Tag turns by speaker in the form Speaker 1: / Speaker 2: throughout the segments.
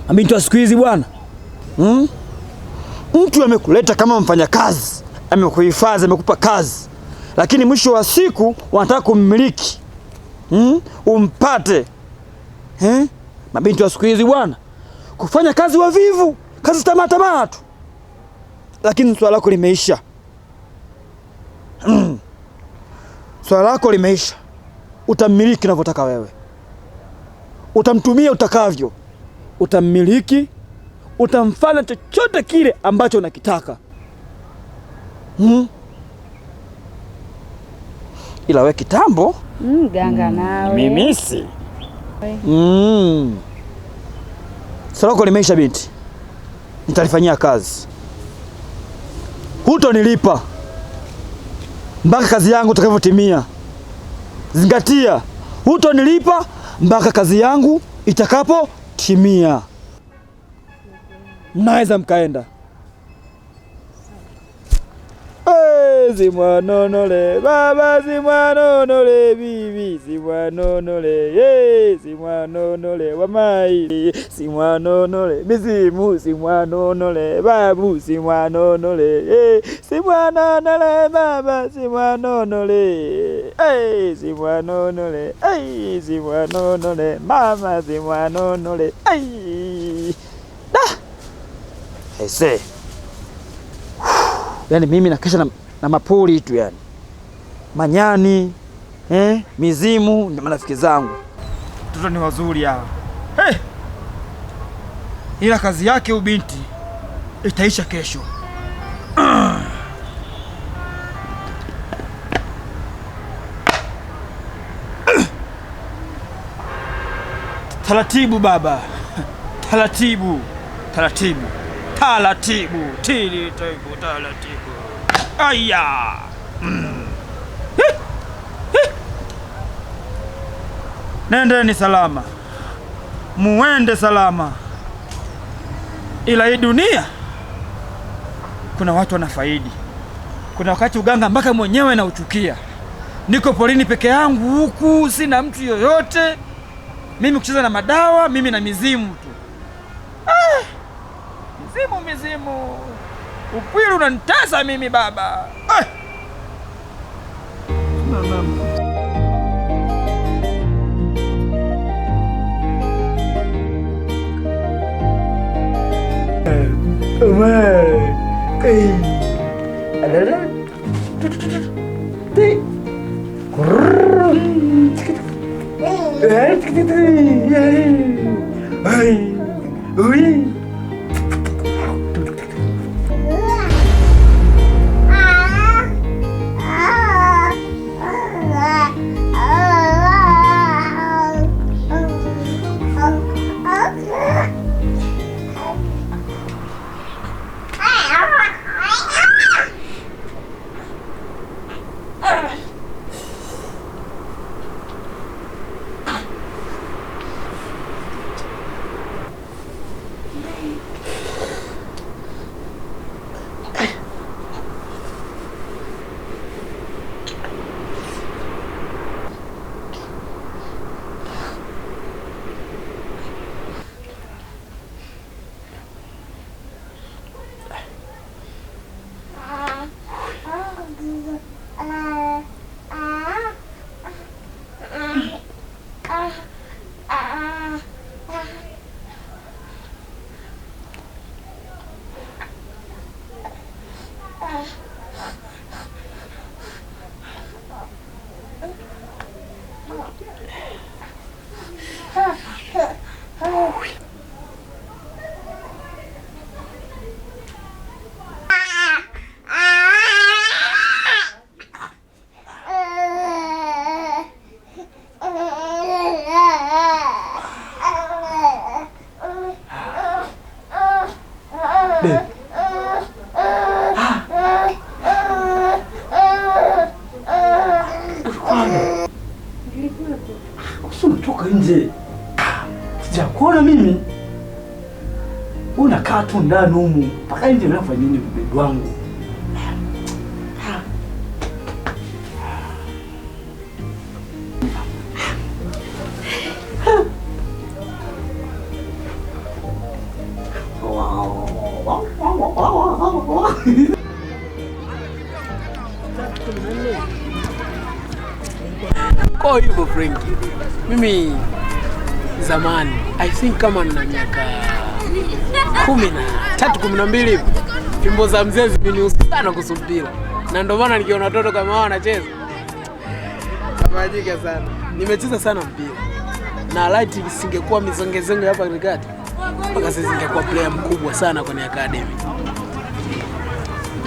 Speaker 1: Mabinti wa siku hizi bwana. Mtu amekuleta kama mfanyakazi, amekuhifadhi, amekupa kazi, lakini mwisho wa siku wanataka kummiliki. Umpate. Mabinti wa siku hizi bwana, kufanya kazi wavivu, kazi tamaa tu. Lakini swala lako limeisha. Swala lako limeisha. Utammiliki unavyotaka wewe. Utamtumia utakavyo. Utammiliki, utamfanya chochote kile ambacho unakitaka. Ila we kitambo
Speaker 2: ganga nawe.
Speaker 1: Mimisi. Swala lako limeisha binti. Nitalifanyia kazi. Hutonilipa mpaka kazi yangu itakavyotimia. Zingatia, hutonilipa mpaka kazi yangu itakapotimia. Mnaweza mkaenda. Simwanonole baba, simwanonole bibi, simwanonole simwanonole wamai, simwanonole mizimu, simwanonole babu, simwanonole simwanonole baba, simwanonole simwanonole simwanonole mama, simwanonole Ese. Yaani mimi nakesha na mapoli tu yani. Manyani, mizimu ndio marafiki zangu. Watoto ni wazuri hawa. Ila kazi yake ubinti itaisha kesho. Taratibu baba. Taratibu. Taratibu. Taratibu. Taratibu. Taratibu. Aya. Nendeni salama. Muende salama. Ila hii dunia kuna watu wanafaidi. Kuna wakati uganga mpaka mwenyewe na uchukia. Niko polini peke yangu huku, sina mtu yoyote. Mimi kucheza na madawa, mimi na mizimu tu. Mizimu. Upwilu unanitasa mimi baba.
Speaker 3: Usitoka nje. Sijakuona mimi. Unakaa tu ndani humu. Mpaka nje unafanya nini bibi wangu?
Speaker 2: Kwa hivyo Frank, mimi zamani I think kama nina miaka 13-12 hivi, fimbo za mzee zimenihusu sana kusumpira, na ndio maana nikiona watoto kama hao wanacheza sabajika sana. Nimecheza sana mpira na light isingekuwa mizongezonge hapa katikati, mpaka sasa ningekuwa player mkubwa sana kwenye academy.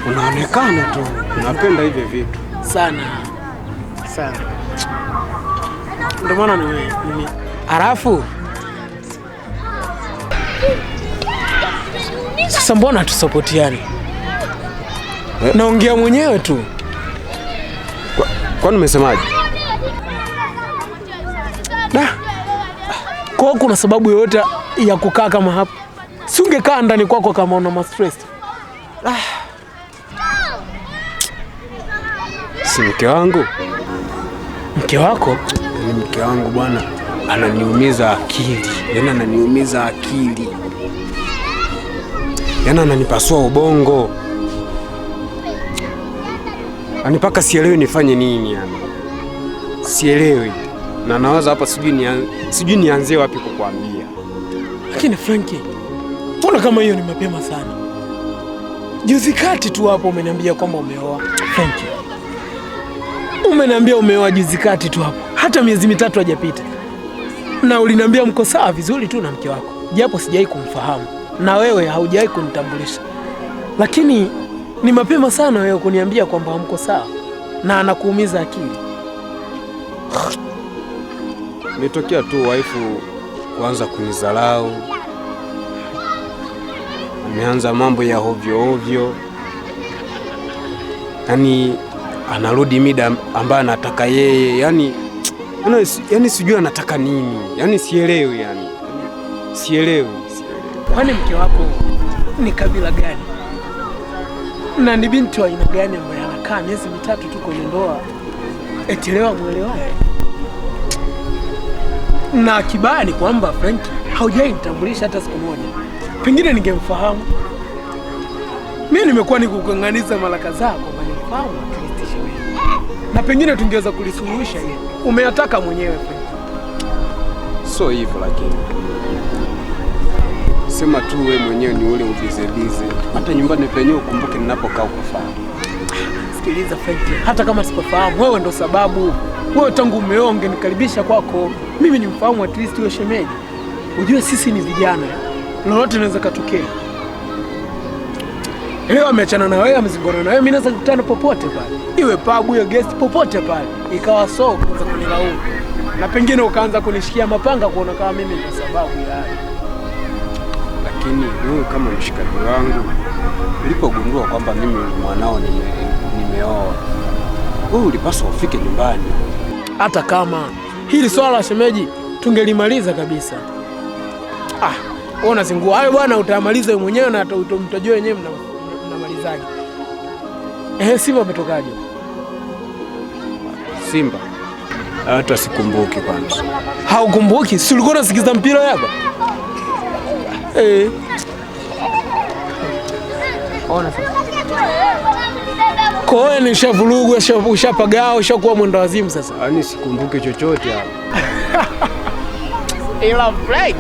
Speaker 4: Unaonekana tu unapenda hivi vitu
Speaker 2: sana. Ndio maana mimi halafu sasa mbona tusapotiani? Naongea mwenyewe tu.
Speaker 4: Kwani umesemaje?
Speaker 2: Kwa kuna sababu yoyote ya kukaa kama hapa? Si ungekaa ndani kwako kama una stress?
Speaker 4: Si mke wangu.
Speaker 2: Mke wako?
Speaker 4: Ni mke wangu bwana, ananiumiza akili. Yaani ananiumiza akili. Yaani ananipasua ubongo. Anipaka sielewi nifanye nini yani. Sielewi. Na nawaza hapa sijui nianzie wapi kukuambia.
Speaker 2: Lakini Frankie, mbona kama hiyo ni mapema sana? Juzi kati tu hapo umeniambia kwamba umeoa. Frankie, umeniambia umeoa juzi kati tu hapo. Hata miezi 3 hajapita. Na uliniambia mko sawa vizuri tu na mke wako. Japo sijai kumfahamu. Na wewe haujai kunitambulisha. Lakini ni mapema sana wewe kuniambia kwamba mko sawa na anakuumiza akili.
Speaker 4: Nitokea tu waifu kuanza kunidharau. Ameanza mambo ya ovyo. Yaani anarudi mida ambayo anataka yeye. Yaani sijui anataka nini. Yaani sielewi yani. Sielewi.
Speaker 2: Kwani mke wako ni kabila gani? Na ni binti wa aina gani ambaye anakaa miezi 3 tu kwenye ndoa? Eti leo mwelewane? Na kibaya ni kwamba Frank haujai nitambulisha hata siku moja. Pengine ningemfahamu. Mimi nimekuwa nikukang'aniza mara kadhaa kwamba nimfahamu Kristi wewe. Na pengine tungeweza kulisuluhisha hili. Umeyataka mwenyewe Frank.
Speaker 4: So hivyo lakini. Sema tu wewe mwenyewe ni ule ubize. Hata nyumbani penyewe ukumbuke ninapokaa ukafahamu.
Speaker 2: Sikiliza Frank, hata kama sipafahamu wewe ndo sababu. Wewe tangu umeoa ungenikaribisha kwako. Mimi ni mfahamu at least wewe shemeji. Unajua sisi ni vijana. Lolote linaweza katokea. Leo ameachana na wewe, amezingona na wewe, mimi naweza kukutana popote pale. Iwe pub ya guest popote pale. Ikawa kuanza kunilaumu. Na pengine ukaanza kunishikia mapanga kuona kama mimi ndio sababu ya hayo.
Speaker 4: Lakini wewe kama mshikaji wangu ulipogundua kwamba mimi mwanao nimeoa, wewe ulipaswa ufike nyumbani.
Speaker 2: Hata kama hili swala la shemeji tungelimaliza kabisa. Ona zingua hayo bwana, utamaliza wewe mwenyewe na mtajua wenyewe mnamalizaje. Simba umetokaje?
Speaker 4: Simba hata sikumbuki kwanza.
Speaker 2: Haukumbuki? Si ulikuwa unasikiza mpira hapa? Ona sasa. Kwa hiyo nishavurugwa, ushapagao, ushakuwa mwendo wazimu sasa.
Speaker 4: Yaani sikumbuki chochote hapa.
Speaker 2: Ila break.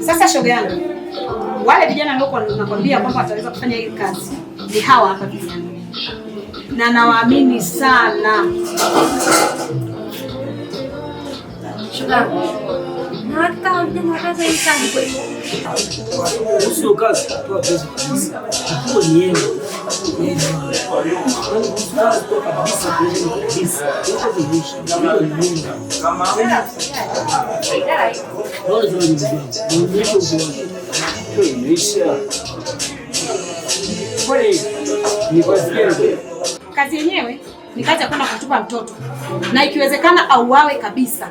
Speaker 5: Sasa shoga yangu, wale vijana ndio nakwambia kwamba wataweza kufanya hii kazi ni hawa hapa vijana, na nawaamini sana.
Speaker 6: Shoga, na hata vijana kazi hii kazi kweli.
Speaker 3: Sio kazi, toa pesa kabisa. Kwa ni yeye.
Speaker 5: Kazi yenyewe ni kazi ya kwenda kutupa mtoto na ikiwezekana auawe kabisa.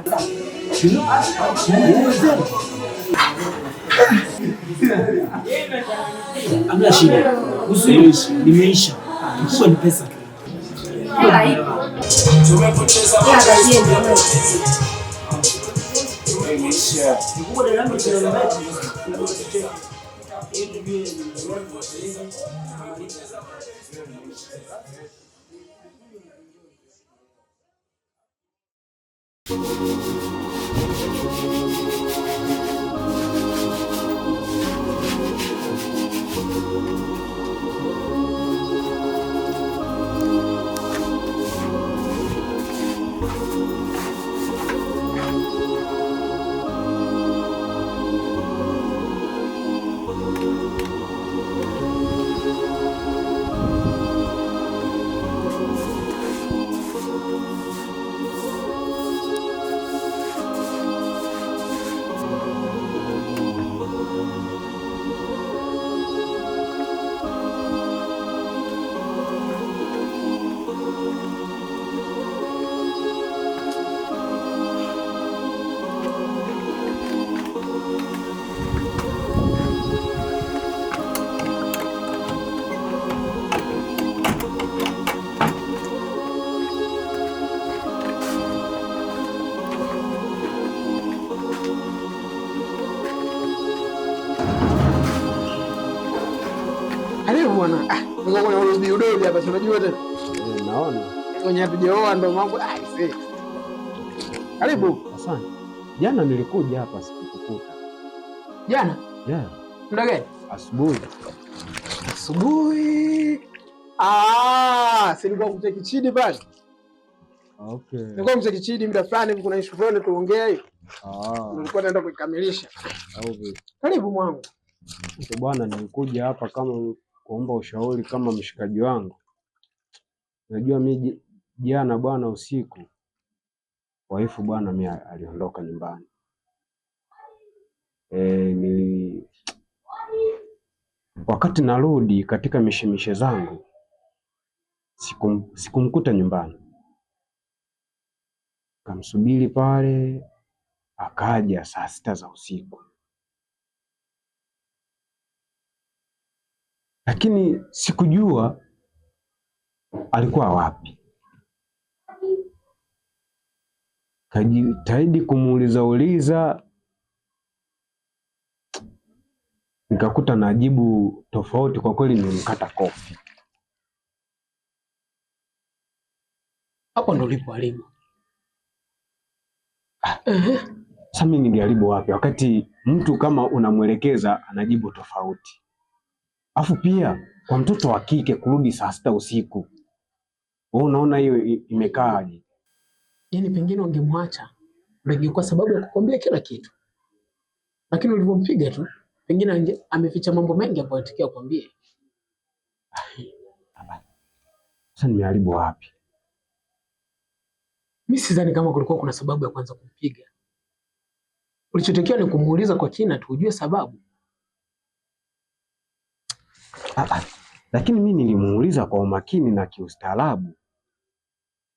Speaker 3: Hamna shida. Usiishi, nimeisha. Kwa ni pesa.
Speaker 6: Hela ipo.
Speaker 3: Tumepoteza
Speaker 2: bwana. Ngoja kuna urudi udodi hapa, si unajua tena.
Speaker 4: Naona.
Speaker 2: Kwenye hatujaoa ndo mambo. Karibu.
Speaker 4: Asante. Jana nilikuja hapa sikukukuta.
Speaker 2: Jana?
Speaker 4: Yeah.
Speaker 2: Muda gani?
Speaker 4: Asubuhi.
Speaker 2: Asubuhi. Si nilikuwa kumcheki Chidi pale.
Speaker 4: Okay.
Speaker 2: Nilikuwa kumcheki Chidi muda fulani hivi, kuna issue fulani tuongea hiyo. Nilikuwa naenda kuikamilisha. Karibu mwangu.
Speaker 4: Bwana, nilikuja hapa kama kuomba ushauri kama mshikaji wangu. Najua mimi jana bwana usiku waifu bwana mimi aliondoka nyumbani. Wakati narudi katika mishemishe zangu sikumkuta nyumbani. Kamsubiri pale akaja saa 6 za usiku. Lakini sikujua alikuwa wapi. Kajitahidi kumuuliza nikakuta najibu tofauti. Kwa kweli nilimkata kofi.
Speaker 2: Hapo ndo ulipo haribu.
Speaker 4: Sasa mimi ningeharibu wapi wakati mtu kama unamwelekeza anajibu tofauti? Afu pia kwa mtoto wa kike kurudi saa 6 usiku. Wewe unaona hiyo imekaaje?
Speaker 2: Yaani pengine ungemwacha ndio kwa sababu ya kukwambia kila kitu. Lakini ulivyompiga tu, pengine ameficha mambo mengi ambayo anatakiwa kukwambia.
Speaker 4: Sasa nimeharibu wapi?
Speaker 2: Mimi sidhani kama kulikuwa kuna sababu ya kwanza kumpiga. Ulichotakiwa ni kumuuliza kwa kina tu ujue sababu.
Speaker 4: Lakini mimi nilimuuliza kwa umakini na kiustaarabu.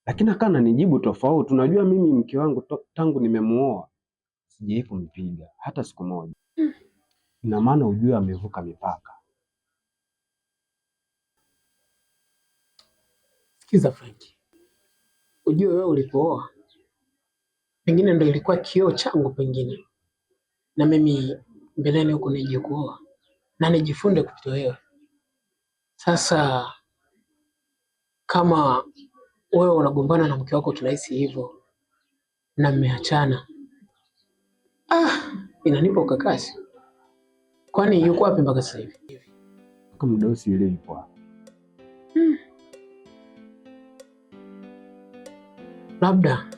Speaker 4: Lakini akana nijibu tofauti. Unajua mimi mke wangu tangu nimemuoa sijawahi kumpiga hata siku moja. Ina maana ujue amevuka mipaka.
Speaker 2: Sikiza Franki. Ujue wewe ulipooa pengine ndio ilikuwa kioo changu pengine. Na mimi mbeleni huko nije kuoa na nijifunde kupitia wewe. Sasa kama wewe unagombana na mke wako tunahisi hivyo na mmeachana, inanipa ukakasi. Kwani yuko wapi mpaka sasa hivi?
Speaker 4: Kama mdosi ile yupo hapo.
Speaker 2: Labda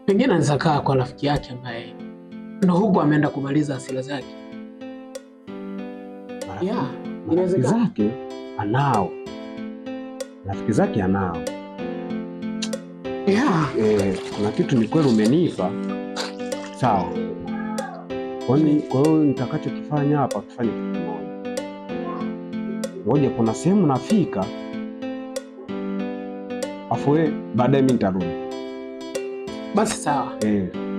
Speaker 2: pengine anaweza kaa kwa rafiki yake ambaye ndo huko ameenda kumaliza hasira zake.
Speaker 4: Rafiki zake anao. Rafiki zake anao. Kuna kitu ni kweli umenipa. Sawa. Kwa hiyo nitakachokifanya hapa tufanye kitu kimoja. Ngoja kuna sehemu nafika. Afu baadaye mimi nitarudi.
Speaker 2: Basi sawa.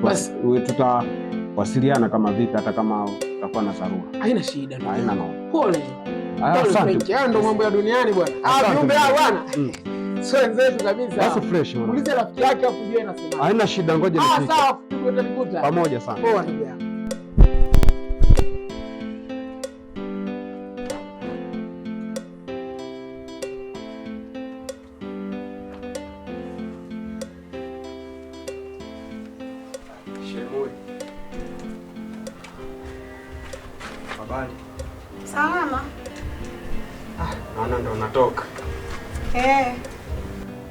Speaker 4: Basi wewe tutawasiliana kama vipi hata kama utakuwa na dharura.
Speaker 2: Haina shida.
Speaker 4: Haina no.
Speaker 2: Pole. Asante. Hayo ndo mambo ya duniani bwana. Viumbe hao bwana. Sio wenzetu kabisa.
Speaker 4: Basi fresh mwana.
Speaker 2: Muulize rafiki yake afu jue anasema.
Speaker 4: Haina shida, ngoja nifike.
Speaker 2: Sawa, tutanikuta.
Speaker 4: Pamoja sana.
Speaker 2: Poa ndugu yangu.
Speaker 4: Shemui. Habari.
Speaker 5: Salama.
Speaker 4: Naona ndo unatoka.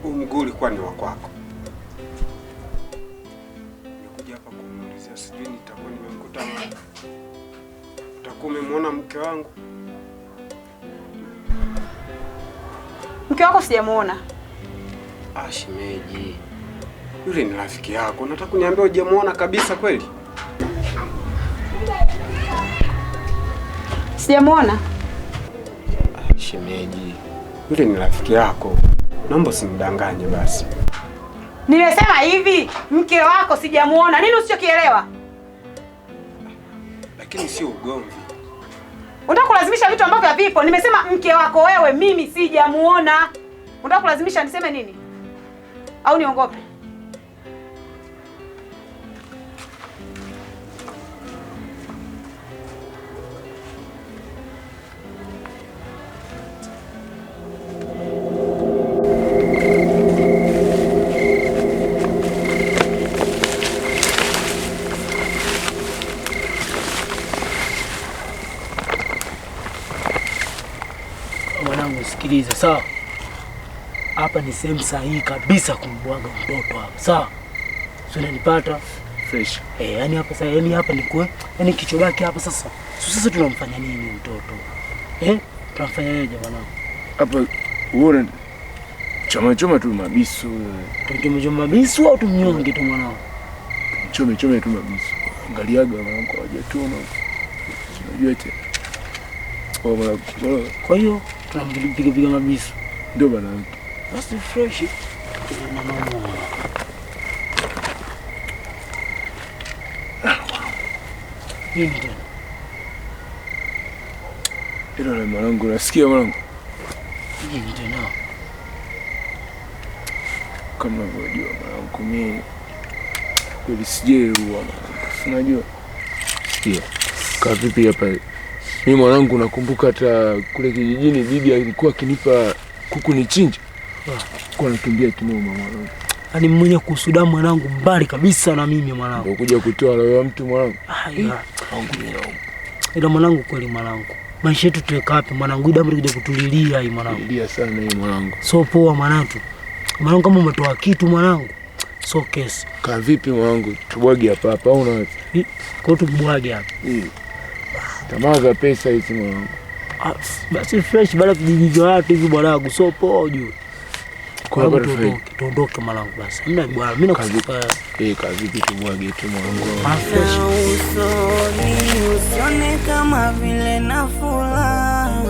Speaker 4: Huu mguu ulikuwa ni wa kwako. Nimekuja hapa kumuulizia, sijui nitakuwa nimemkuta wapi. Utakuwa umemwona mke wangu?
Speaker 5: Mke wako sijamuona.
Speaker 4: Shemeji. Yule ni rafiki yako. Unataka kuniambia hujamuona kabisa kweli?
Speaker 5: Sijamuona.
Speaker 4: Shemeji. Yule ni rafiki yako. Naomba usimdanganye basi.
Speaker 5: Nimesema hivi, mke wako sijamuona. Nini usichokielewa?
Speaker 4: Lakini sio ugomvi.
Speaker 5: Unataka kulazimisha vitu ambavyo havipo. Nimesema mke wako wewe, mimi sijamuona. Unataka kulazimisha niseme nini? Au niongope?
Speaker 3: Mwanangu sikiliza, sawa? Hapa ni sehemu sahihi kabisa kumbwaga mtoto hapa, sawa? Sio, unanipata? Fresh. Yani hapa sasa, yani hapa ni kwa, yani kichobaki hapa sasa. Sasa tunamfanya nini mtoto? Tunamfanya nini mwanangu?
Speaker 7: Hapa uone choma tu mabisu.
Speaker 3: Choma mabisu au tumnyonge tu mwanangu?
Speaker 7: Chome tu mabisu. Angaliaga mwanangu hajatuna. Unajua tena.
Speaker 3: Kwa hiyo tunampiga mabisu.
Speaker 7: Ndio bana.
Speaker 3: Basi fresh. Nini tena?
Speaker 7: Ilo na mwanangu, nasikia mwanangu.
Speaker 3: Nini tena?
Speaker 7: Kama unavyojua mwanangu, mimi kweli sijeua mwanangu. Unajua? Sikia. Kwa vipi hapa? Mimi mwanangu nakumbuka hata kule kijijini bibi alikuwa akinipa kuku nichinje. Kwa nakimbia kinoma mwanangu.
Speaker 3: Yaani mwenye kusudamu mwanangu mbali kabisa na mimi mwanangu.
Speaker 7: Ndio kuja kutoa roho ya mtu mwanangu.
Speaker 3: Ila mwanangu kweli mwanangu. Maisha yetu tuweka wapi mwanangu? Damu kuja kutulilia hii mwanangu.
Speaker 7: Tulilia sana hii mwanangu.
Speaker 3: So poa mwanangu. Mwanangu kama umetoa kitu mwanangu. So kesi.
Speaker 7: Kwa vipi mwanangu? Tubwage hapa au una?
Speaker 3: Kwa tubwage hapa.
Speaker 7: Tamaa za pesa hizi mwanangu.
Speaker 3: Basi fresh baada kijiji cha watu hivi mwanangu. So poa ujue. Kwa hivyo tuondoke mwanangu basi. Mimi bwana mimi nakusikia.
Speaker 7: Kazi vipi tubwage tu mwanangu.
Speaker 8: Usoni usione kama vile nafula,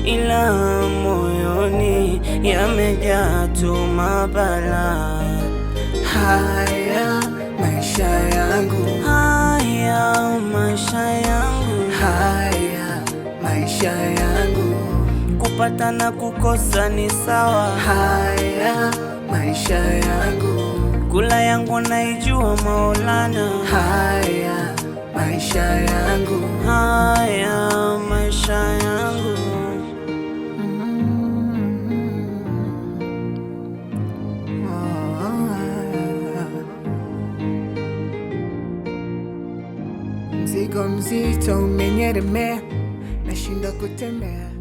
Speaker 8: ila moyoni yamejaa tu mabala. Haya maisha yangu, haya maisha yangu, haya maisha yangu. Kupata na kukosa ni sawa. Haya maisha yangu, kula yangu naijua Maulana. Haya maisha yangu, haya maisha yangu. Mzigo mzito umenielemea, nashinda kutembea.